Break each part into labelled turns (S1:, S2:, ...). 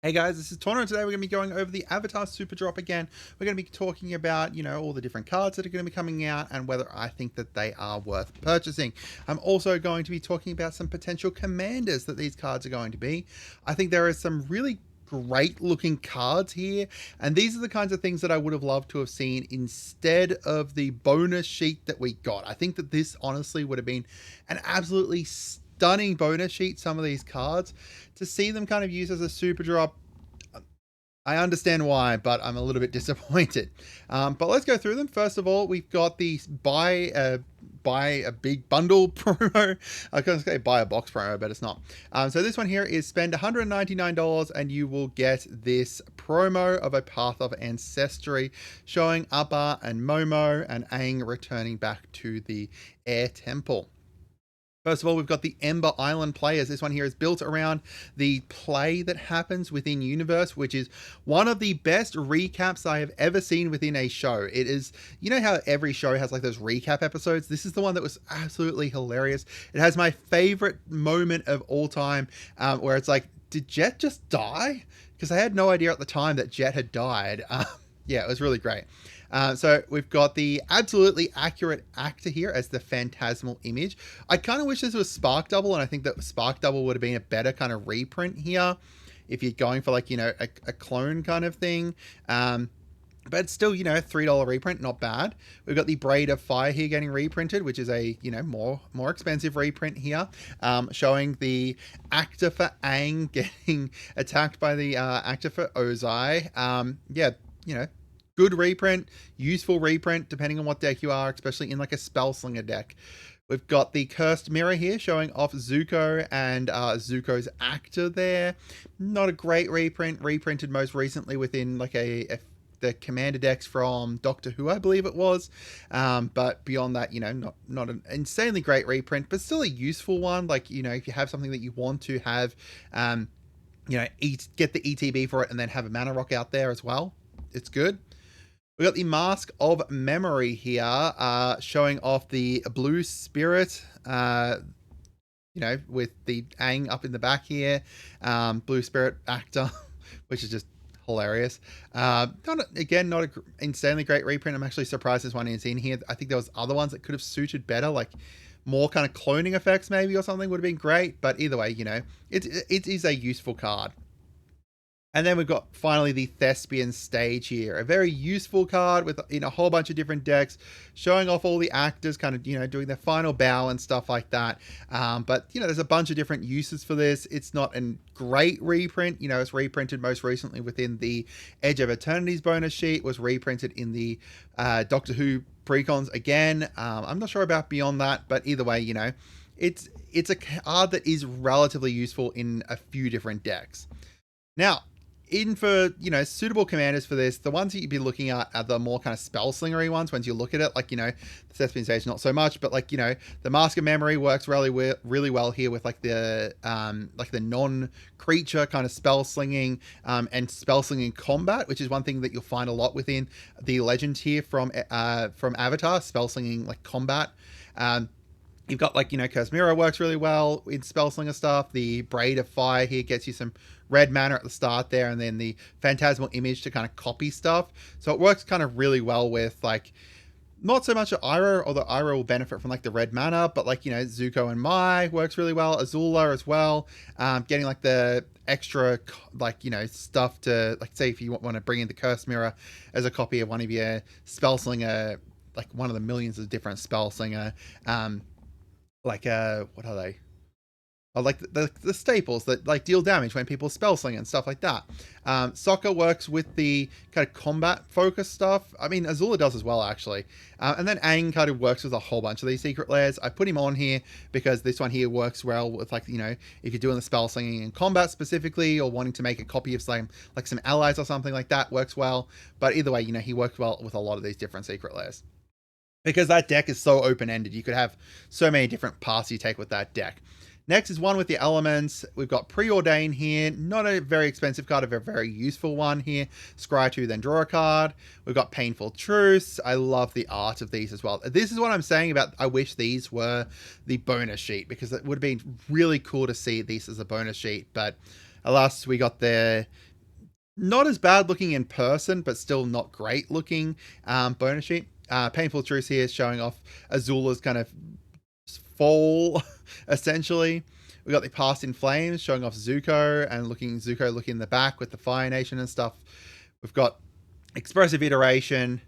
S1: Hey guys, this is Tauna, and today we're going to be going over the Avatar Superdrop again. We're going to be talking about, all the different cards that are going to be coming out and whether I think that they are worth purchasing. I'm also going to be talking about some potential commanders that these cards are going to be. I think there are some really great looking cards here, and these are the kinds of things that I would have loved to have seen instead of the bonus sheet that we got. I think that this honestly would have been an absolutely stunning bonus sheet, some of these cards. To see them kind of used as a super drop, I understand why, but I'm a little bit disappointed. But let's go through them. First of all, we've got the buy a big bundle promo. I was going to say buy a box promo, but it's not. So this one here is spend $199 and you will get this promo of a Path of Ancestry showing Appa and Momo and Aang returning back to the Air Temple. First of all, we've got the Ember Island players. This one here is built around the play that happens within universe, which is one of the best recaps I have ever seen within a show. It is, you know how every show has like those recap episodes? This is the one that was absolutely hilarious. It has my favorite moment of all time, where it's like, did Jet just die? Because I had no idea at the time that Jet had died. Yeah, it was really great. So we've got the absolutely accurate actor here as the phantasmal image. I kind of wish this was Spark Double, and I think that Spark Double would have been a better kind of reprint here if you're going for like, a clone kind of thing. But still, $3 reprint, not bad. We've got the Braid of Fire here getting reprinted, which is a, more expensive reprint here, showing the actor for Aang getting attacked by the actor for Ozai. Yeah, good reprint, useful reprint, depending on what deck you are, especially in like a Spellslinger deck. We've got the Cursed Mirror here showing off Zuko and Zuko's actor there. Not a great reprint, reprinted most recently within like the Commander decks from Doctor Who, I believe it was. But beyond that, not an insanely great reprint, but still a useful one. Like, if you have something that you want to have, get the ETB for it and then have a Mana Rock out there as well. It's good. We got the Mask of Memory here, showing off the Blue Spirit, with the Aang up in the back here, Blue Spirit actor, which is just hilarious. Not an insanely great reprint. I'm actually surprised this one is in here. I think there was other ones that could have suited better, like more kind of cloning effects maybe or something would have been great. But either way, it is a useful card. And then we've got finally the Thespian Stage here, a very useful card in a whole bunch of different decks, showing off all the actors kind of, doing their final bow and stuff like that. But, there's a bunch of different uses for this. It's not a great reprint. It's reprinted most recently within the Edge of Eternity's bonus sheet, was reprinted in the Doctor Who precons again. I'm not sure about beyond that, but either way, it's a card that is relatively useful in a few different decks. Now, for suitable commanders for this, the ones that you'd be looking at are the more kind of spell slingery ones. Once you look at it, like the Thespian Stage not so much, but like the Mask of Memory works really well here with like the non-creature kind of spell slinging and spell slinging combat, which is one thing that you'll find a lot within the legend here from Avatar, spell slinging like combat. You've got like, Cursed Mirror works really well in Spellslinger stuff. The Braid of Fire here gets you some red mana at the start there, and then the Phantasmal Image to kind of copy stuff. So it works kind of really well with like, not so much Iroh, although Iroh will benefit from like the red mana, but like, Zuko and Mai works really well. Azula as well. Getting like the extra like, stuff to like, say if you want to bring in the Cursed Mirror as a copy of one of your Spellslinger, like one of the millions of different Spellslinger, what are they? Oh, like the staples that like deal damage when people spell sling and stuff like that. Sokka works with the kind of combat focused stuff. I mean, Azula does as well, actually. And then Aang kind of works with a whole bunch of these secret lairs. I put him on here because this one here works well with like, if you're doing the spell slinging in combat specifically, or wanting to make a copy of some allies or something like that, works well. But either way, he works well with a lot of these different secret lairs. Because that deck is so open-ended. You could have so many different paths you take with that deck. Next is one with the elements. We've got Preordain here. Not a very expensive card, a very useful one here. Scry 2, then draw a card. We've got Painful Truce. I love the art of these as well. This is what I'm saying about I wish these were the bonus sheet, because it would have been really cool to see these as a bonus sheet. But alas, we got the Not as bad looking in person, but still not great looking bonus sheet. Painful Truth here is showing off Azula's kind of fall, essentially. We got the Past in Flames showing off Zuko and Zuko looking in the back with the Fire Nation and stuff. We've got Expressive Iteration,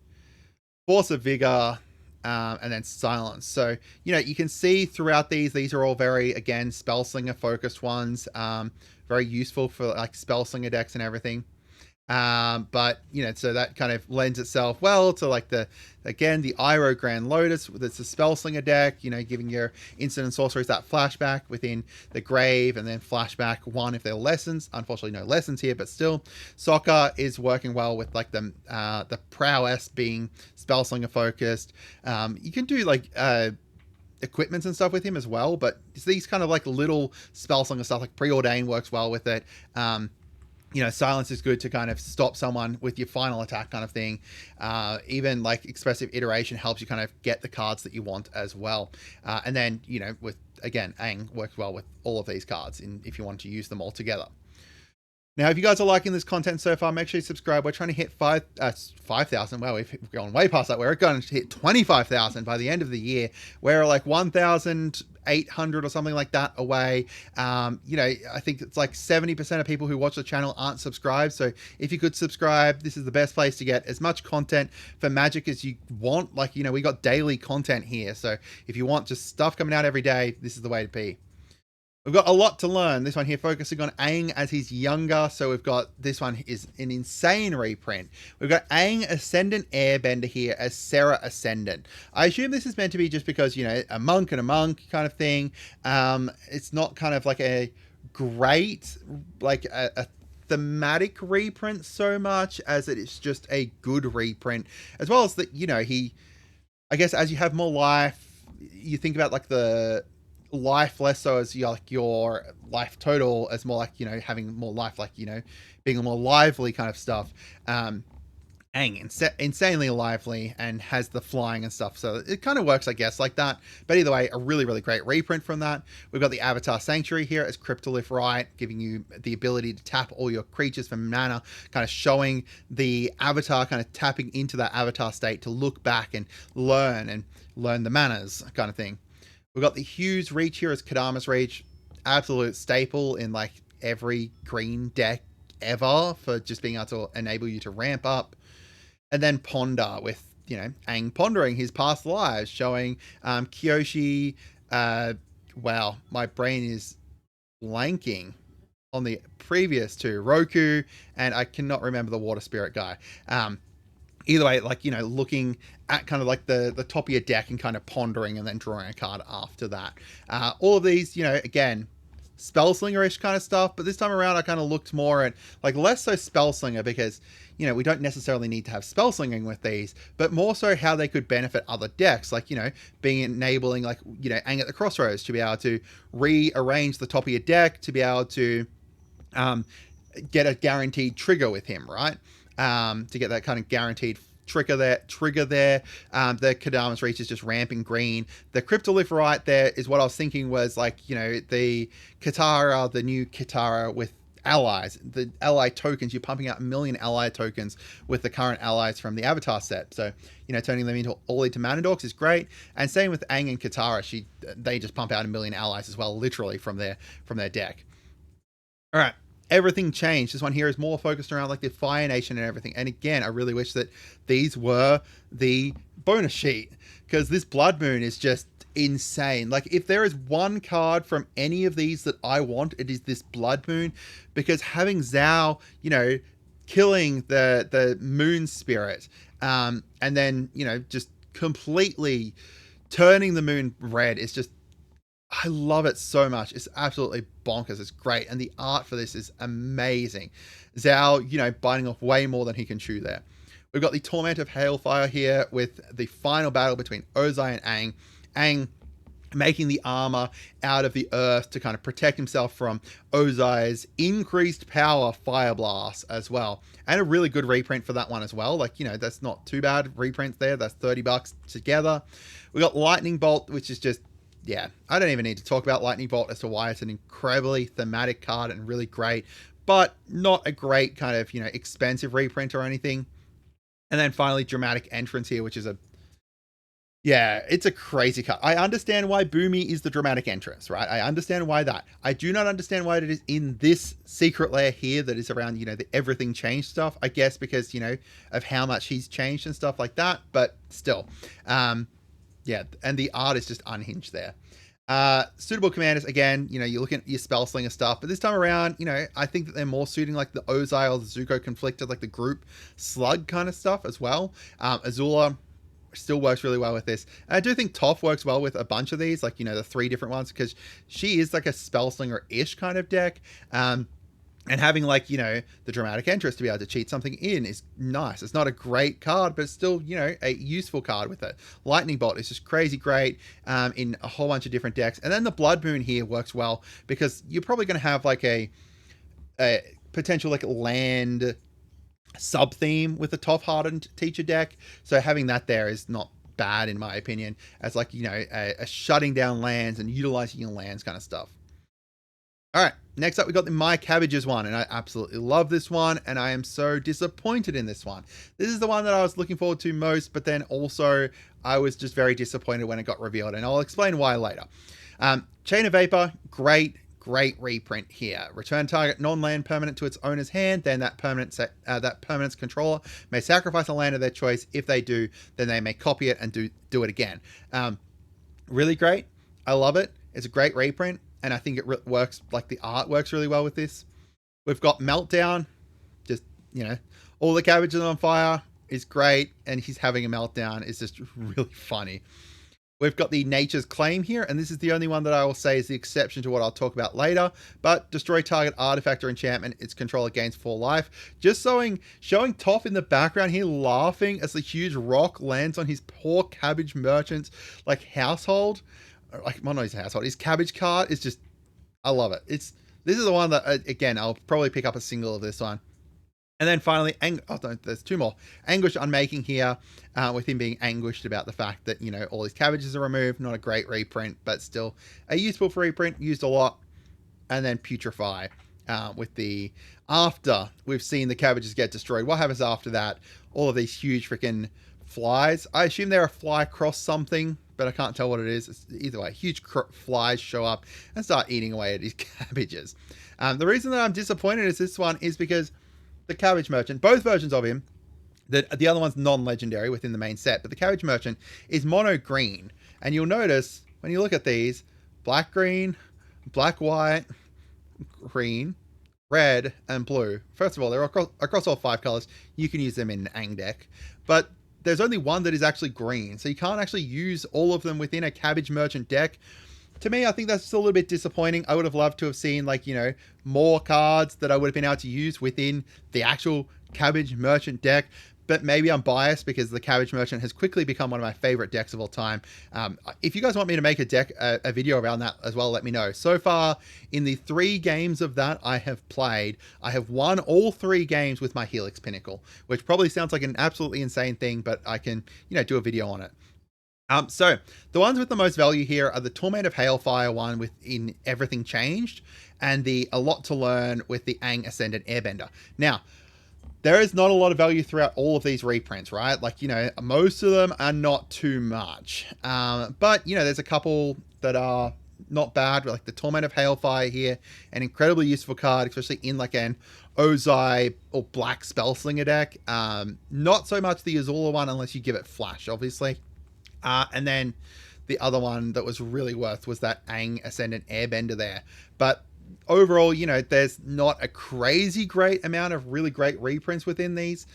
S1: Force of Vigor, and then Silence. So, you can see throughout these are all very, again, Spellslinger focused ones. Very useful for like Spellslinger decks and everything. But so that kind of lends itself well to like the Iroh Grand Lotus. That's a Spellslinger deck, giving your instant and sorceries that flashback within the grave, and then flashback one if they're lessons. Unfortunately, no lessons here, but still, Sokka is working well with like the prowess being Spellslinger focused. You can do like equipments and stuff with him as well, but it's these kind of like little Spellslinger stuff, like Preordain works well with it. Silence is good to kind of stop someone with your final attack kind of thing. Even like Expressive Iteration helps you kind of get the cards that you want as well. And then, with, again, Aang works well with all of these cards if you want to use them all together. Now, if you guys are liking this content so far, make sure you subscribe. We're trying to hit 5,000. Well, we've gone way past that. We're going to hit 25,000 by the end of the year. We're like 1,800 or something like that away. I think it's like 70% of people who watch the channel aren't subscribed. So if you could subscribe, this is the best place to get as much content for Magic as you want. Like, we got daily content here. So if you want just stuff coming out every day, this is the way to be. We've got a lot to learn. This one here focusing on Aang as he's younger. So we've got, this one is an insane reprint. We've got Aang Ascendant Airbender here as Serra Ascendant. I assume this is meant to be just because, a monk and a monk kind of thing. It's not kind of like a great, like a thematic reprint so much as it is just a good reprint. As well as that, I guess as you have more life, you think about like the life less so as your life total, as more like having more life, like being a more lively kind of stuff. Aang insanely lively and has the flying and stuff, so it kind of works, I guess, like that. But either way, a really, really great reprint from that. We've got the Avatar Sanctuary here as Cryptolith Right, giving you the ability to tap all your creatures for mana, kind of showing the avatar kind of tapping into that avatar state to look back and learn the manas kind of thing. We've got the Hughes Reach here as Kadama's Reach, absolute staple in like every green deck ever for just being able to enable you to ramp up. And then Ponder with, Aang pondering his past lives, showing Kyoshi. Wow, my brain is blanking on the previous two, Roku, and I cannot remember the Water Spirit guy. Either way, like, looking at kind of like the top of your deck and kind of pondering and then drawing a card after that. All of these, again, Spellslinger-ish kind of stuff, but this time around I kind of looked more at like less so Spellslinger because, we don't necessarily need to have Spellslinging with these, but more so how they could benefit other decks, like, being enabling like, Aang at the Crossroads to be able to rearrange the top of your deck to be able to get a guaranteed trigger with him, right? To get that kind of guaranteed trigger there. The Kadama's Reach is just ramping green. The Cryptolith Right there is what I was thinking was like, the Katara, the new Katara with allies, the ally tokens. You're pumping out 1 million ally tokens with the current allies from the Avatar set. So, turning them all into mana dorks is great. And same with Aang and Katara. They just pump out 1 million allies as well, literally from their deck. All right. Everything changed. This one here is more focused around like the Fire Nation and everything. And again, I really wish that these were the bonus sheet, because this Blood Moon is just insane. Like, if there is one card from any of these that I want, it is this Blood Moon, because having Zhao, killing the Moon Spirit, and then, just completely turning the moon red is just, I love it so much. It's absolutely bonkers. It's great. And the art for this is amazing. Zhao, biting off way more than he can chew there. We've got the Torment of Hailfire here with the final battle between Ozai and Aang. Aang making the armor out of the earth to kind of protect himself from Ozai's increased power Fire Blast as well. And a really good reprint for that one as well. Like, that's not too bad reprints there. That's $30 together. We got Lightning Bolt, which is just, yeah, I don't even need to talk about Lightning Bolt as to why it's an incredibly thematic card and really great. but not a great kind of, you know, expensive reprint or anything. And then finally, Dramatic Entrance here, which is yeah, it's a crazy card. I understand why Boomy is the Dramatic Entrance, right? I understand why that. I do not understand why it is in this Secret Lair here that is around, you know, the everything changed stuff. I guess because, you know, of how much he's changed and stuff like that. But still, yeah, and the art is just unhinged there. Suitable commanders, again, you know, you're looking at your spell slinger stuff, but this time around, you know, I think that they're more suiting like the Ozai or the Zuko Conflicted, like the group slug kind of stuff as well. Azula still works really well with this. And I do think Toph works well with a bunch of these, like, you know, the 3 different ones, because she is like a spell slinger-ish kind of deck. And having, like, you know, the Dramatic Entrance to be able to cheat something in is nice. It's not a great card, but it's still, you know, a useful card with it. Lightning Bolt is just crazy great in a whole bunch of different decks. And then the Blood Moon here works well because you're probably going to have, like, a potential, like, land sub-theme with the Toph Hardened Teacher deck. So having that there is not bad, in my opinion, as, like, you know, a shutting down lands and utilizing your lands kind of stuff. All right, next up we got the My Cabbages one, and I absolutely love this one, and I am so disappointed in this one. This is the one that I was looking forward to most, but then also I was just very disappointed when it got revealed, and I'll explain why later. Chain of Vapor, great reprint here. Return target non-land permanent to its owner's hand, then that permanent's controller may sacrifice a land of their choice. If they do, then they may copy it and do it again. Really great. I love it. It's a great reprint. And I think it works, like the art works really well with this. We've got Meltdown, just, you know, all the cabbages on fire is great. And he's having a meltdown is just really funny. We've got the Nature's Claim here. And this is the only one that I will say is the exception to what I'll talk about later. But destroy target artifact or enchantment. Its controller gains 4 life. Just showing Toph in the background here laughing as the huge rock lands on his poor cabbage merchant's, like, household. Like, well, not his household, his cabbage cart is just, I love it. This is the one that, again, I'll probably pick up a single of this one. And then finally, there's 2 more. Anguish Unmaking here, with him being anguished about the fact that, you know, all his cabbages are removed. Not a great reprint, but still a useful reprint, used a lot. And then Putrefy, with the, after we've seen the cabbages get destroyed, what happens after that? All of these huge freaking flies. I assume they're a fly cross something, but I can't tell what it is. It's either way, huge flies show up and start eating away at these cabbages. The reason that I'm disappointed is this one is because the Cabbage Merchant, both versions of him, the other one's non-legendary within the main set, but the Cabbage Merchant is mono green. And you'll notice when you look at these, black, green, black, white, green, red, and blue. First of all, they're across all 5 colors. You can use them in an Ang deck, but there's only one that is actually green, so you can't actually use all of them within a Cabbage Merchant deck. To me, I think that's still a little bit disappointing. I would have loved to have seen, like, you know, more cards that I would have been able to use within the actual Cabbage Merchant deck. But maybe I'm biased because the Cabbage Merchant has quickly become one of my favorite decks of all time. If you guys want me to make a video around that as well, let me know. So far, in the 3 games of that I have played, I have won all 3 games with my Helix Pinnacle, which probably sounds like an absolutely insane thing, but I can, you know, do a video on it. So the ones with the most value here are the Torment of Hailfire one within Everything Changed, and the A Lot to Learn with the Aang Ascendant Airbender. Now, there is not a lot of value throughout all of these reprints, right? Like, you know, most of them are not too much. But, you know, there's a couple that are not bad, like the Torment of Hailfire here, an incredibly useful card, especially in like an Ozai or Black Spellslinger deck. Not so much the Azula one unless you give it Flash, obviously. And then the other one that was really worth was that Aang Ascendant Airbender there. But overall, you know, there's not a crazy great amount of really great reprints within these.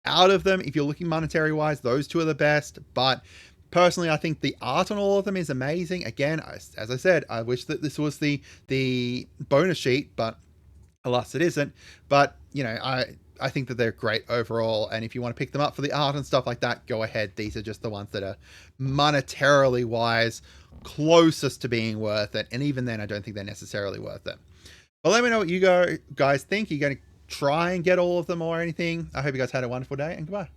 S1: Out of them, if you're looking monetary wise, those 2 are the best. But personally, I think the art on all of them is amazing. Again, as I said, I wish that this was the bonus sheet, but alas, it isn't. But, you know, I think that they're great overall, and if you want to pick them up for the art and stuff like that, go ahead. These are just the ones that are monetarily wise closest to being worth it, and even then I don't think they're necessarily worth it. But let me know what you guys think. Are you going to try and get all of them or anything? I hope you guys had a wonderful day, and goodbye.